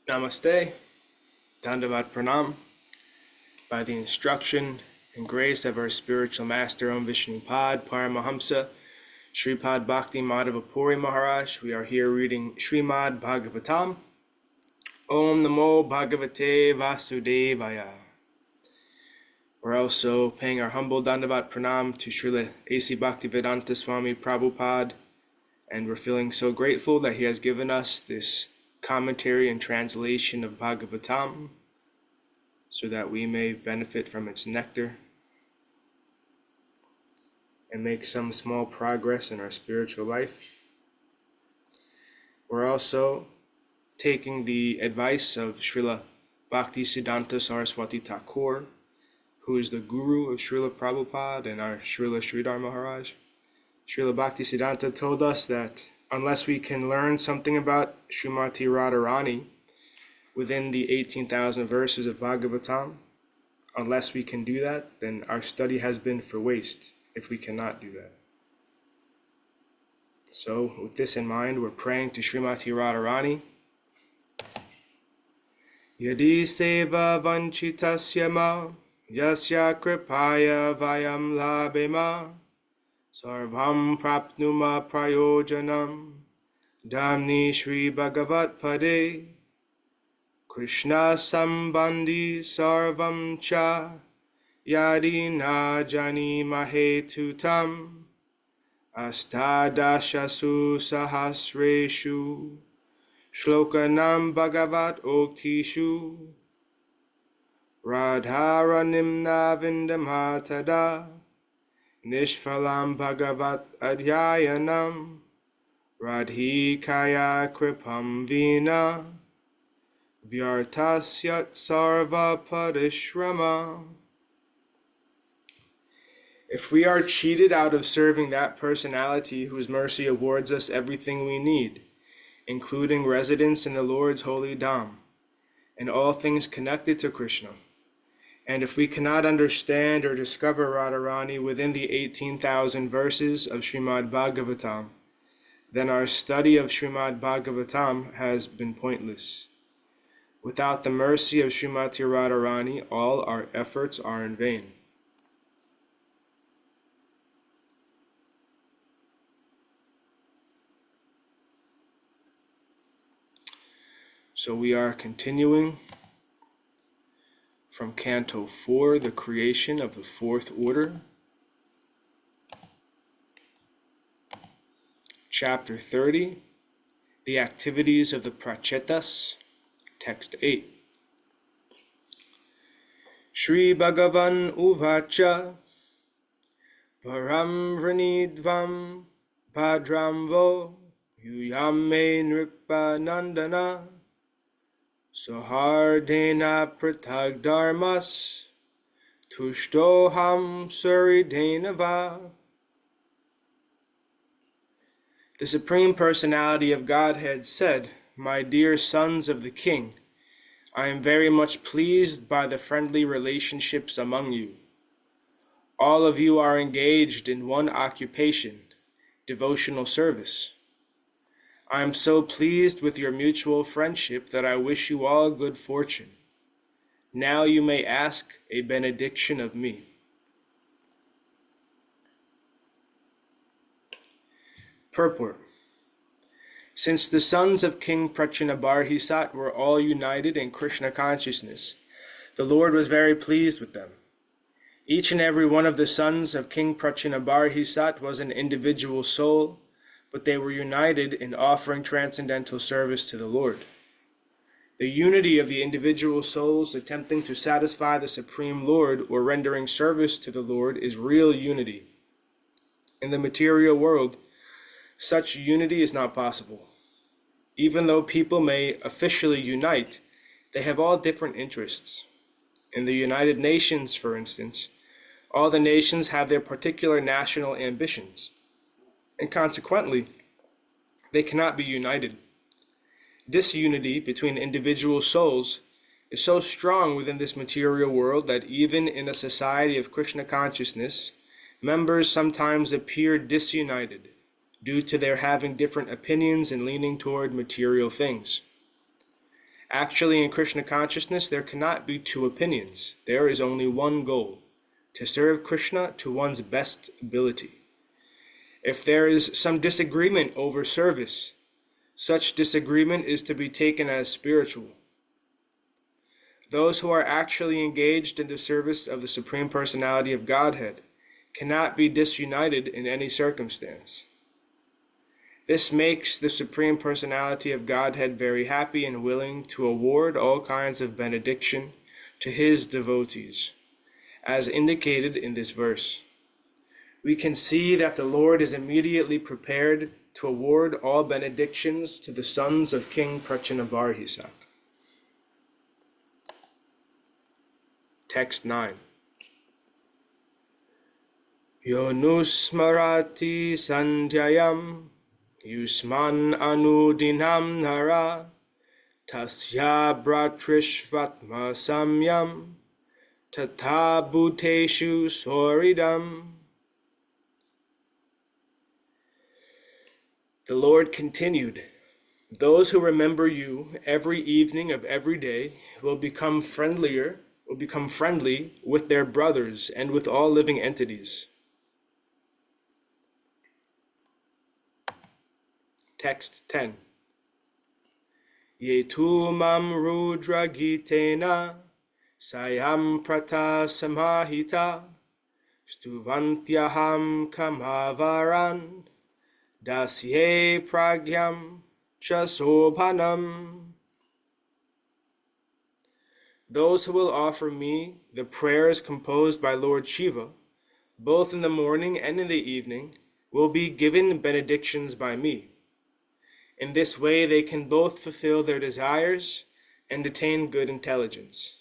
Namaste, Dandavat Pranam, by the instruction and grace of our spiritual master, Om Vishnupad, Paramahamsa, Sripad Bhakti Madhava Puri Maharaj. We are here reading Srimad Bhagavatam. Om Namo Bhagavate Vasudevaya. We're also paying our humble Dandavat Pranam to Srila A.C. Bhaktivedanta Swami Prabhupada, and we're feeling so grateful that he has given us this commentary and translation of Bhagavatam so that we may benefit from its nectar and make some small progress in our spiritual life. We're also taking the advice of Srila Bhaktisiddhanta Saraswati Thakur, who is the guru of Srila Prabhupada and our Srila Sridhara Maharaja. Srila Bhaktisiddhanta told us that unless we can learn something about Srimati Radharani within the 18,000 verses of Bhagavatam, unless we can do that, then our study has been for waste if we cannot do that. So with this in mind, we're praying to Srimati Radharani. Yadi seva vanchitasya ma yasya kripaya vayam labema sarvam prapnuma prayojanam damni Shri Bhagavat Pade Krishna sambandhi sarvam cha yadi na jani mahetutam astadashasu sahasreshu shlokanam Bhagavat oktishu radharanimna vindamatada Nishphalam Bhagavat Adhyayanam Radhikaya Kripam Vina Vyartasyat Sarva Parishrama. If we are cheated out of serving that personality whose mercy awards us everything we need, including residence in the Lord's holy Dham, and all things connected to Krishna, and if we cannot understand or discover Radharani within the 18,000 verses of Srimad Bhagavatam, then our study of Srimad Bhagavatam has been pointless. Without the mercy of Srimati Radharani, all our efforts are in vain. So we are continuing from Canto 4, the creation of the fourth order. Chapter 30, the activities of the Pracetās, text 8. Shri Bhagavan Uvacha Varam Vrinidvam Bhadramvo Yuyame Nripa Nandana Sahardena Pratagdharmas Tushtoham Suridenava. The Supreme Personality of Godhead said, "My dear sons of the King, I am very much pleased by the friendly relationships among you. All of you are engaged in one occupation, devotional service. I am so pleased with your mutual friendship that I wish you all good fortune. Now you may ask a benediction of me." Purport. Since the sons of King Prachinabarhisat were all united in Krishna consciousness, the Lord was very pleased with them. Each and every one of the sons of King Prachinabarhisat was an individual soul, but they were united in offering transcendental service to the Lord. The unity of the individual souls attempting to satisfy the Supreme Lord or rendering service to the Lord is real unity. In the material world, such unity is not possible. Even though people may officially unite, they have all different interests. In the United Nations, for instance, all the nations have their particular national ambitions, and consequently, they cannot be united. Disunity between individual souls is so strong within this material world that even in a society of Krishna consciousness, members sometimes appear disunited due to their having different opinions and leaning toward material things. Actually, in Krishna consciousness, there cannot be two opinions. There is only one goal, to serve Krishna to one's best ability. If there is some disagreement over service, such disagreement is to be taken as spiritual. Those who are actually engaged in the service of the Supreme Personality of Godhead cannot be disunited in any circumstance. This makes the Supreme Personality of Godhead very happy and willing to award all kinds of benediction to his devotees, as indicated in this verse. We can see that the Lord is immediately prepared to award all benedictions to the sons of King Prachinabarhisat. Text 9. Yonusmarati sandhyayam yusman anudinam nara tasya bhatrishvatma samyam tata bhuteshu soridam. The Lord continued, those who remember you every evening of every day will become friendly with their brothers and with all living entities. Text 10. Yetu mam rudra gitena sayam prata samahita stuvantyaham kamavaran dasye pragyam chasobhanam. Those who will offer me the prayers composed by Lord Shiva, both in the morning and in the evening, will be given benedictions by me. In this way they can both fulfill their desires and attain good intelligence.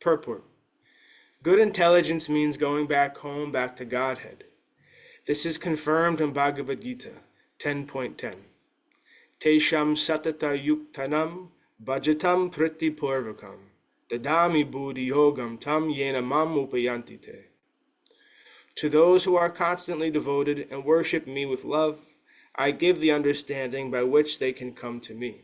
Purport. Good intelligence means going back home, back to Godhead. This is confirmed in Bhagavad Gita 10.10. Tesham satata yuktanam bhajatam priti purvakam dadami buddhi yogam tam yena mam upayantite. To those who are constantly devoted and worship me with love, I give the understanding by which they can come to me.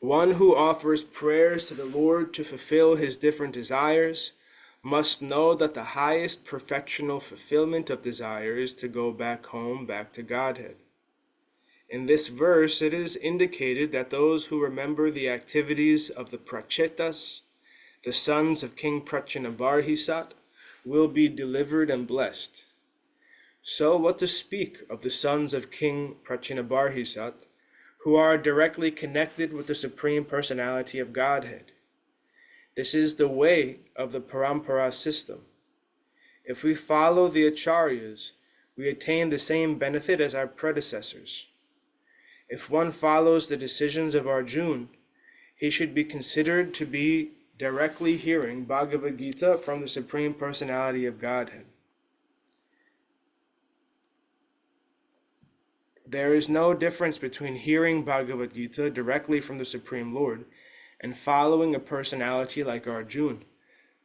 One who offers prayers to the Lord to fulfill his different desires must know that the highest perfectional fulfillment of desire is to go back home, back to Godhead. In this verse, it is indicated that those who remember the activities of the Pracetās, the sons of King Prachinabarhisat, will be delivered and blessed. So what to speak of the sons of King Prachinabarhisat, who are directly connected with the Supreme Personality of Godhead? This is the way of the Parampara system. If we follow the Acharyas, we attain the same benefit as our predecessors. If one follows the decisions of Arjuna, he should be considered to be directly hearing Bhagavad Gita from the Supreme Personality of Godhead. There is no difference between hearing Bhagavad Gita directly from the Supreme Lord and following a personality like Arjuna,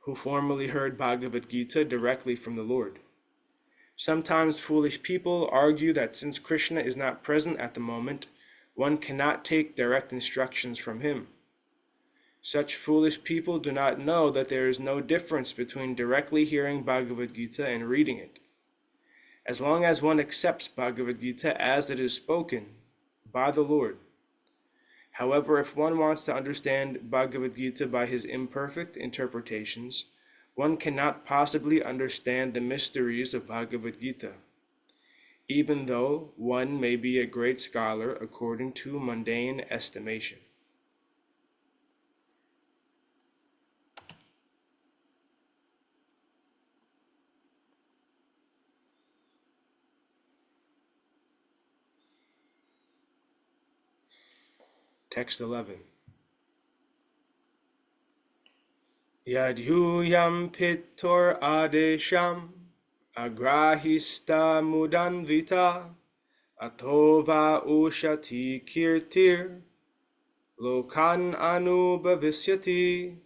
who formerly heard Bhagavad Gita directly from the Lord. Sometimes foolish people argue that since Krishna is not present at the moment, one cannot take direct instructions from him. Such foolish people do not know that there is no difference between directly hearing Bhagavad Gita and reading it. As long as one accepts Bhagavad Gita as it is spoken by the Lord. However, if one wants to understand Bhagavad Gita by his imperfect interpretations, one cannot possibly understand the mysteries of Bhagavad Gita, even though one may be a great scholar according to mundane estimation. Text 11. Yadhyuyam pittor adesham agrahista mudanvita atova ushati kirtir lokan anubhavisyati.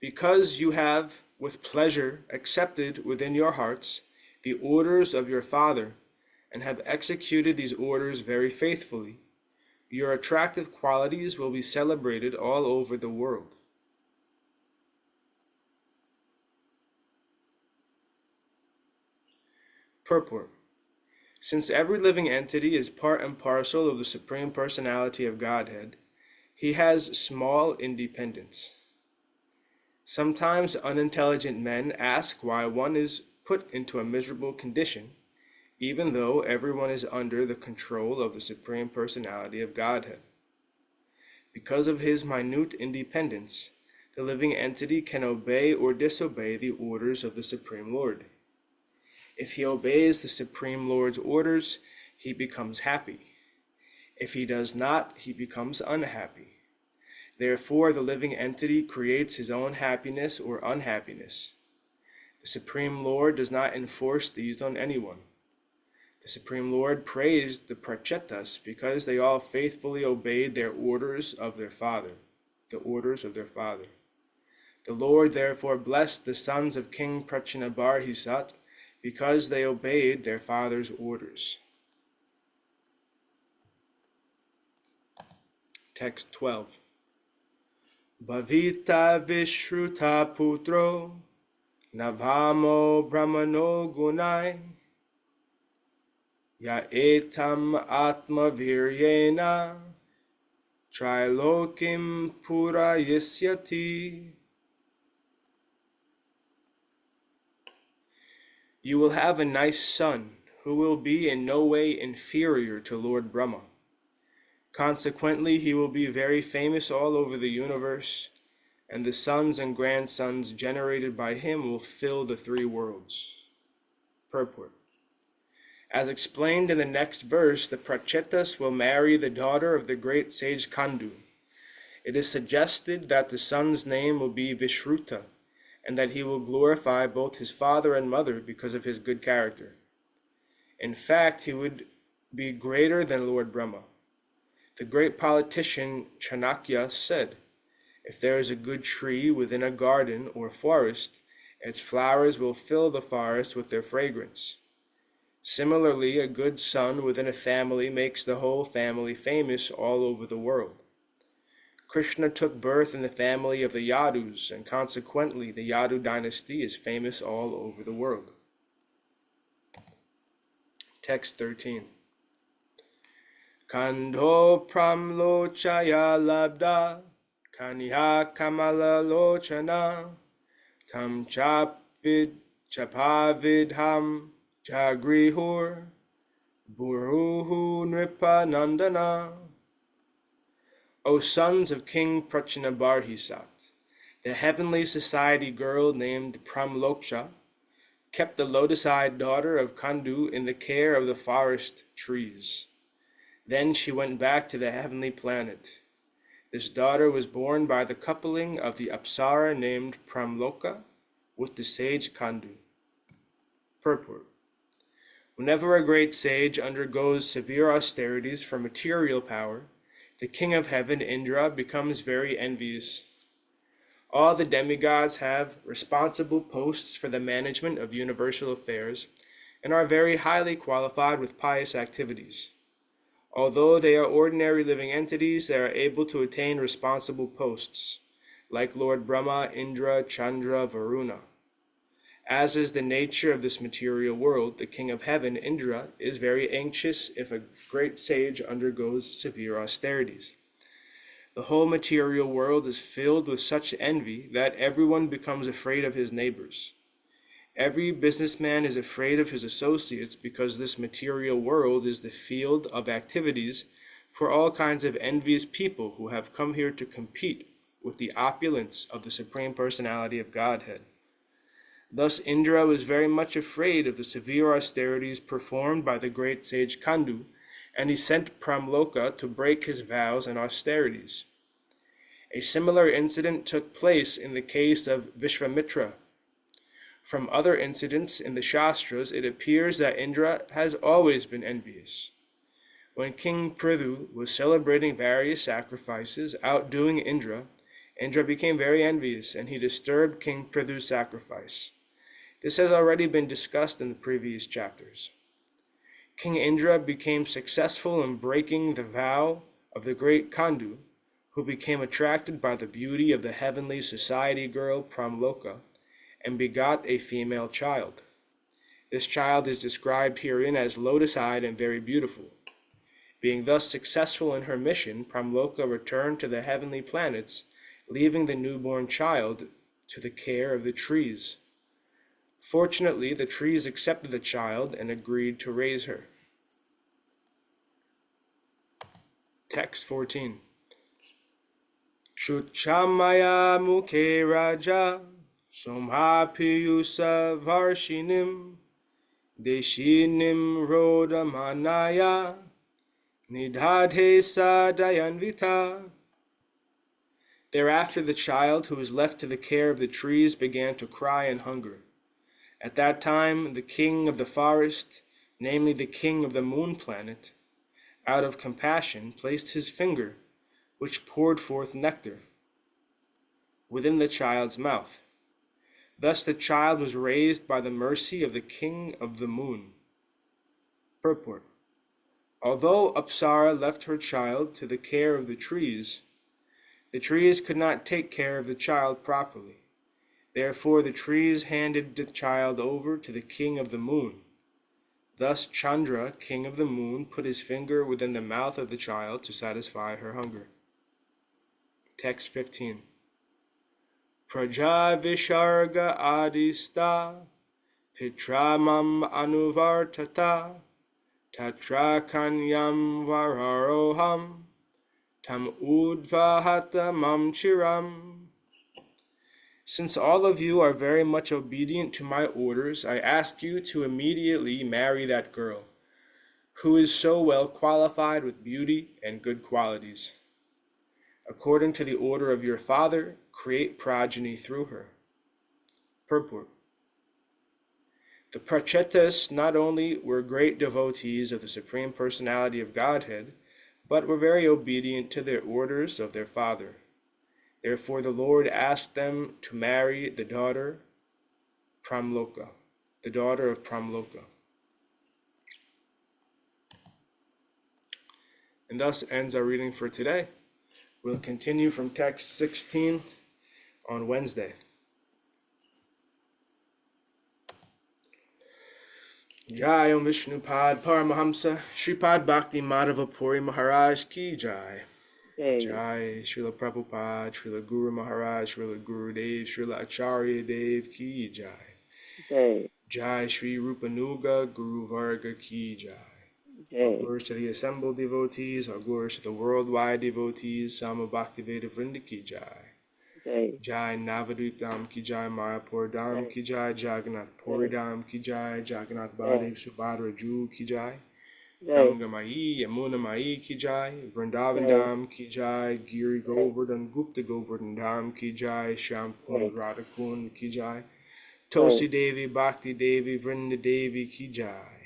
Because you have with pleasure accepted within your hearts the orders of your father, and have executed these orders very faithfully, your attractive qualities will be celebrated all over the world. Purport. Since every living entity is part and parcel of the Supreme Personality of Godhead, he has small independence. Sometimes unintelligent men ask why one is put into a miserable condition, even though everyone is under the control of the Supreme Personality of Godhead. Because of his minute independence, the living entity can obey or disobey the orders of the Supreme Lord. If he obeys the Supreme Lord's orders, he becomes happy. If he does not, he becomes unhappy. Therefore, the living entity creates his own happiness or unhappiness. The Supreme Lord does not enforce these on anyone. The Supreme Lord praised the Pracetās because they all faithfully obeyed their orders of their father, the orders of their father. The Lord therefore blessed the sons of King Prachinabarhisat because they obeyed their father's orders. Text 12. Bhavita Vishruta Putro Navamo Brahmano Gunai Ya Etam Atma Viryena Trilokim Pura Yisyati. You will have a nice son who will be in no way inferior to Lord Brahma. Consequently, he will be very famous all over the universe, and the sons and grandsons generated by him will fill the three worlds. Purport. As explained in the next verse, the Pracetās will marry the daughter of the great sage Kandu. It is suggested that the son's name will be Vishruta, and that he will glorify both his father and mother because of his good character. In fact, he would be greater than Lord Brahma. The great politician Chanakya said, "If there is a good tree within a garden or forest, its flowers will fill the forest with their fragrance. Similarly, a good son within a family makes the whole family famous all over the world." Krishna took birth in the family of the Yadus, and consequently the Yadu dynasty is famous all over the world. Text 13. Kandho pramlochaya labda kaniha kamala lochana tam chapavidham jagrihur buruhu nripanandana. O sons of King Prachinabarhisat, the heavenly society girl named Pramloksha kept the lotus-eyed daughter of Kandu in the care of the forest trees. Then she went back to the heavenly planet. This daughter was born by the coupling of the Apsara named Pramloka with the sage Kandu. Purport. Whenever a great sage undergoes severe austerities for material power, the king of heaven, Indra, becomes very envious. All the demigods have responsible posts for the management of universal affairs and are very highly qualified with pious activities. Although they are ordinary living entities, they are able to attain responsible posts, like Lord Brahma, Indra, Chandra, Varuna. As is the nature of this material world, the king of heaven, Indra, is very anxious if a great sage undergoes severe austerities. The whole material world is filled with such envy that everyone becomes afraid of his neighbors. Every businessman is afraid of his associates because this material world is the field of activities for all kinds of envious people who have come here to compete with the opulence of the Supreme Personality of Godhead. Thus Indra was very much afraid of the severe austerities performed by the great sage Kandu, and he sent Pramloka to break his vows and austerities. A similar incident took place in the case of Vishvamitra. From other incidents in the Shastras, it appears that Indra has always been envious. When King Prithu was celebrating various sacrifices, outdoing Indra, Indra became very envious, and he disturbed King Prithu's sacrifice. This has already been discussed in the previous chapters. King Indra became successful in breaking the vow of the great Kandu, who became attracted by the beauty of the heavenly society girl Pramloka and begot a female child. This child is described herein as lotus-eyed and very beautiful. Being thus successful in her mission, Pramloka returned to the heavenly planets, leaving the newborn child to the care of the trees. Fortunately, the trees accepted the child and agreed to raise her. Text 14. Shuchamaya mukhe raja somhapiyusa varshinim deshinim rodamanaya nidhadhe sadayanvita. Thereafter the child, who was left to the care of the trees, began to cry in hunger. At that time the king of the forest, namely the king of the moon planet, out of compassion placed his finger, which poured forth nectar, within the child's mouth. Thus the child was raised by the mercy of the king of the moon. Purport. Although Apsara left her child to the care of the trees could not take care of the child properly. Therefore the trees handed the child over to the king of the moon. Thus Chandra, king of the moon, put his finger within the mouth of the child to satisfy her hunger. Text 15. Praja Visharga Adista Pitramam Anuvartata Tatra Kanyam Vararoham Tam Udvahata Mam Chiram. Since all of you are very much obedient to my orders, I ask you to immediately marry that girl, who is so well qualified with beauty and good qualities. According to the order of your father, create progeny through her. Purport. The Pracetās not only were great devotees of the Supreme Personality of Godhead, but were very obedient to the orders of their father. Therefore the Lord asked them to marry the daughter Pramloka, the daughter of Pramloka. And thus ends our reading for today. We'll continue from text 16 on Wednesday. Jai Om Vishnupad Paramahamsa Sripad Bhakti Madhava Puri Maharaj Ki Jai. Jai Srila Prabhupada, Srila Guru Maharaj, Srila Guru Dev, Srila Acharya Dev Ki Jai. Jai Sri Rupanuga Guru Varga Ki Jai. All glories to the assembled devotees, all glories to the worldwide devotees, Sama Bhaktivedanta Vrinda Ki Jai. Jai Navadvip Dham Ki Jai, Mayapur Dham Ki Jai, Jagannath Puri Dham Ki Jai, Jagannath Baladev Subhadra Ju Ki Jai. Ganga Mai, Yamuna Mai Ki Jai, Vrindavan Dham Ki Jai, Giri Govardhan Gupta Govardhan Dham Ki Jai, Sham Kund Radha Kund Ki Jai, Tosi Devi Bhakti Devi Vrinda Devi Ki Jai.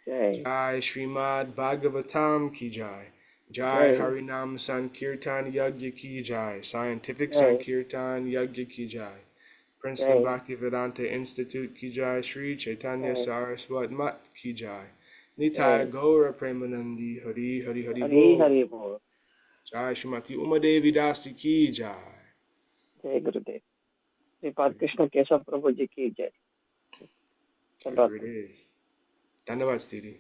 Jai Srimad Bhagavatam Ki Jai. Jai Harinam Sankirtan Yagya Ki Jai, Scientific Sankirtan Yagya Ki Jai. Princeton Bhaktivedanta Institute Ki Jai, Sri Chaitanya Saraswat Mat Ki Jai. Nitai Gaura Premanandi Hari Hari Hari Bol. Jai Shrimati Uma Devi Dasi Ki Jai. Jai Gurudev. Sripad Krishna Keshav Prabhu Ji Ki Jai. Jai Gurudev. Dhanyavad Stiri.